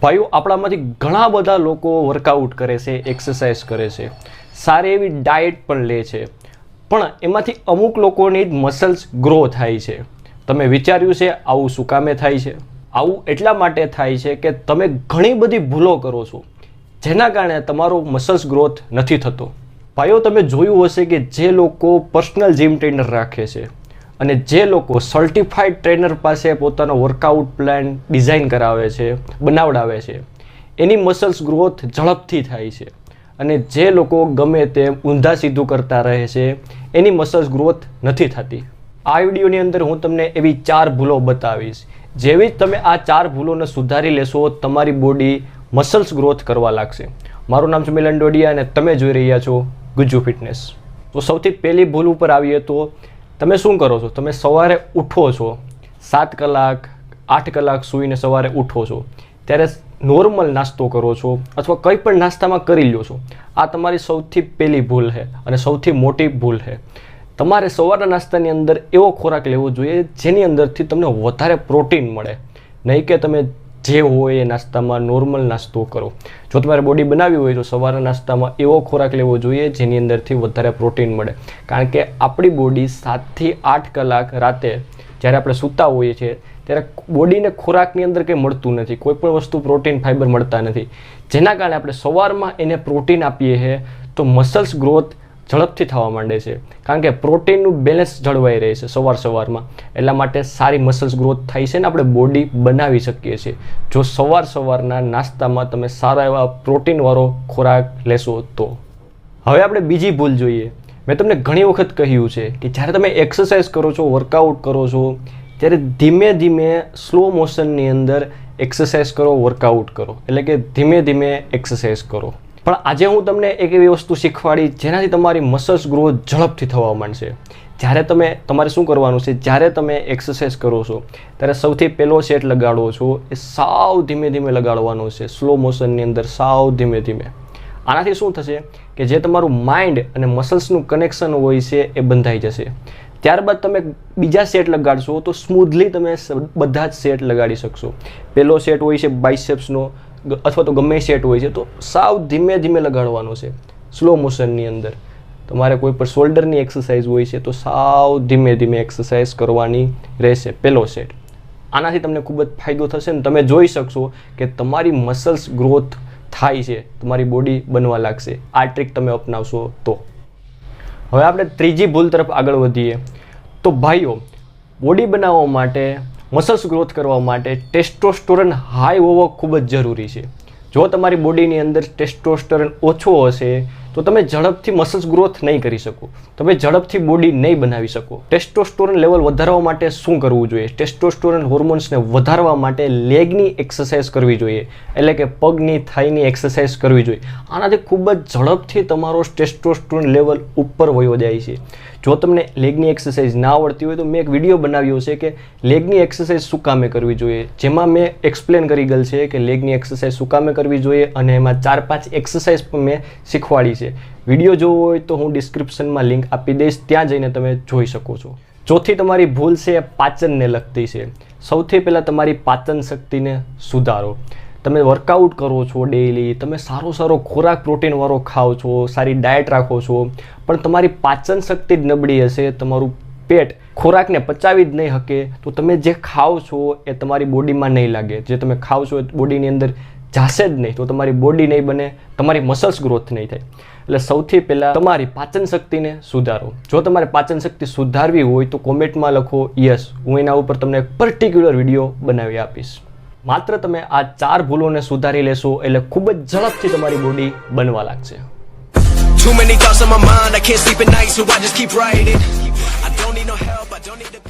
ભાઈઓ, આપણામાંથી ઘણા બધા લોકો વર્કઆઉટ કરે છે, એક્સરસાઇઝ કરે છે, સારી એવી ડાયટ પણ લે છે, પણ એમાંથી અમુક લોકોની મસલ્સ ગ્રો થાય છે. તમે વિચાર્યું છે આવું શું કામે થાય છે? આવું એટલા માટે થાય છે કે તમે ઘણી બધી ભૂલો કરો છો, જેના કારણે તમારો મસલ્સ ગ્રોથ નથી થતો. ભાઈઓ, તમે જોયું હશે કે જે લોકો પર્સનલ જીમ ટ્રેનર રાખે છે અને જે લોકો સર્ટિફાઈડ ટ્રેનર પાસે પોતાનો વર્કઆઉટ પ્લાન ડિઝાઇન કરાવે છે, બનાવડાવે છે, એની મસલ્સ ગ્રોથ ઝડપથી થાય છે. અને જે લોકો ગમે તેમ ઊંધા સીધું કરતા રહે છે, એની મસલ્સ ગ્રોથ નથી થતી. આ વિડીયોની અંદર હું તમને એવી 4 ભૂલો બતાવીશ. જેવી જ તમે આ 4 ભૂલોને સુધારી લેશો, તમારી બોડી મસલ્સ ગ્રોથ કરવા લાગશે. મારું નામ છે મિલન ડોડિયા અને તમે જોઈ રહ્યા છો ગુજ્જુ ફિટનેસ. તો સૌથી પહેલી ભૂલ ઉપર આવીએ તો તમે શું કરો છો? તમે સવારે ઉઠો છો, 7 કલાક 8 કલાક સૂઈને સવારે ઉઠો છો, ત્યારે નોર્મલ નાસ્તો કરો છો અથવા કંઈ પણ નાસ્તામાં કરી લો છો. આ તમારી સૌથી પહેલી ભૂલ છે અને સૌથી મોટી ભૂલ છે. તમારે સવારના નાસ્તાની અંદર એવો ખોરાક લેવો જોઈએ જેની અંદરથી તમને વધારે પ્રોટીન મળે, નહીં કે તમે જે હોય એ નાસ્તામાં નોર્મલ નાસ્તો કરો. જો તમારે બોડી બનાવવી હોય તો સવારના નાસ્તામાં એવો ખોરાક લેવો જોઈએ જેની અંદરથી વધારે પ્રોટીન મળે. કારણ કે આપણી બોડી 7 થી 8 કલાક રાતે જ્યારે આપણે સૂતા હોઈએ છીએ ત્યારે બોડીને ખોરાકની અંદર કંઈ મળતું નથી, કોઈ પણ વસ્તુ પ્રોટીન ફાઇબર મળતા નથી. જેના કારણે આપણે સવારમાં એને પ્રોટીન આપીએ છીએ તો મસલ્સ ગ્રોથ ઝડપથી થવા માંડે છે. કારણ કે પ્રોટીનનું બેલેન્સ જળવાઈ રહે છે સવારમાં. એટલા માટે સારી મસલ્સ ગ્રોથ થાય છે ને આપણે બોડી બનાવી શકીએ છીએ જો સવારના નાસ્તામાં તમે સારા એવા પ્રોટીનવાળો ખોરાક લેશો તો. હવે આપણે બીજી ભૂલ જોઈએ. મેં તમને ઘણી વખત કહ્યું છે કે જ્યારે તમે એક્સરસાઇઝ કરો છો, વર્કઆઉટ કરો છો, ત્યારે ધીમે ધીમે સ્લો મોશનની અંદર એક્સરસાઇઝ કરો, વર્કઆઉટ કરો. એટલે કે ધીમે ધીમે એક્સરસાઇઝ કરો. પણ આજે હું તમને એક એવી વસ્તુ શીખવાડી જેનાથી તમારી મસલ્સ ગ્રોથ ઝડપથી થવા માંડશે. જ્યારે તમારે શું કરવાનું છે, જ્યારે તમે એક્સરસાઇઝ કરો છો ત્યારે સૌથી પહેલો સેટ લગાડો છો એ સાવ ધીમે ધીમે લગાડવાનો છે, સ્લો મોશનની અંદર સાવ ધીમે ધીમે. આનાથી શું થશે કે જે તમારું માઇન્ડ અને મસલ્સનું કનેક્શન હોય છે એ બંધાઈ જશે. ત્યારબાદ તમે બીજા સેટ લગાડશો તો સ્મૂધલી તમે બધા જ સેટ લગાડી શકશો. પહેલો સેટ હોય છે બાઇસેપ્સનો અથવા તો ગમે સેટ હોય છે તો સાવ ધીમે ધીમે લગાડવાનો છે સ્લો મોશનની અંદર. તમારે કોઈ પણ શોલ્ડરની એક્સરસાઇઝ હોય છે તો સાવ ધીમે ધીમે એક્સરસાઇઝ કરવાની રહેશે પહેલો સેટ. આનાથી તમને ખૂબ જ ફાયદો થશે ને તમે જોઈ શકશો કે તમારી મસલ્સ ગ્રોથ થાય છે, તમારી બોડી બનવા લાગશે આ ટ્રીક તમે અપનાવશો તો. હવે આપણે ત્રીજી ભૂલ તરફ આગળ વધીએ તો ભાઈઓ, બોડી બનાવવા માટે, મસલ્સ ગ્રોથ કરવા માટે ટેસ્ટોસ્ટેરોન હાઈ હોવો ખૂબ જ જરૂરી છે. જો તમારી બોડીની અંદર ટેસ્ટોસ્ટેરોન ઓછો હશે તો તમે ઝડપથી મસલ્સ ગ્રોથ નહીં કરી શકો, તમે ઝડપથી બોડી નહીં બનાવી શકો. ટેસ્ટોસ્ટેરોન લેવલ વધારવા માટે શું કરવું જોઈએ? ટેસ્ટોસ્ટેરોન હોર્મોન્સને વધારવા માટે લેગની એક્સરસાઇઝ કરવી જોઈએ, એટલે કે પગની, થાઈની એક્સરસાઇઝ કરવી જોઈએ. આનાથી ખૂબ જ ઝડપથી તમારો ટેસ્ટોસ્ટેરોન લેવલ ઉપર વયો જાય છે. જો તમને લેગની એક્સરસાઇઝ ના આવડતી હોય તો મેં એક વિડીયો બનાવ્યો છે કે લેગની એક્સરસાઇઝ શું કામે કરવી જોઈએ, જેમાં મેં એક્સપ્લેન કરી ગયેલ છે કે લેગની એક્સરસાઇઝ શું કામે કરવી જોઈએ અને એમાં 4-5 એક્સરસાઇઝ પણ મેં શીખવાડી છે. વિડીયો જોવો હોય તો હું ડિસ્ક્રિપ્શનમાં લિંક આપી દઈશ, ત્યાં જઈને તમે જોઈ શકો છો. ચોથી તમારી ભૂલ છે પાચનને લગતી છે. સૌથી પહેલાં તમારી પાચન શક્તિને સુધારો. તમે વર્કઆઉટ કરો છો ડેઈલી, તમે સારો ખોરાક પ્રોટીનવાળો ખાઓ છો, સારી ડાયટ રાખો છો, પણ તમારી પાચન શક્તિ જ નબળી હશે, તમારું પેટ ખોરાકને પચાવી જ નહીં શકે તો તમે જે ખાઓ છો એ તમારી બોડીમાં નહીં લાગે. જે તમે ખાઓ છો એ બોડીની અંદર જાશે જ નહીં તો તમારી બોડી નહીં બને, તમારી મસલ્સ ગ્રોથ નહીં થાય. એટલે સૌથી પહેલાં તમારી પાચન શક્તિને સુધારો. જો તમારે પાચન શક્તિ સુધારવી હોય તો કોમેન્ટમાં લખો યસ, હું એના ઉપર તમને પર્ટિક્યુલર વિડીયો બનાવી આપીશ. માત્ર તમે આ 4 ભૂલોને સુધારી લેશો એટલે ખૂબ જ ઝડપથી તમારી બોડી બનવા લાગશે. Too many thoughts on my mind, I can't sleep at night, so I just keep writing. I don't need no help, I don't need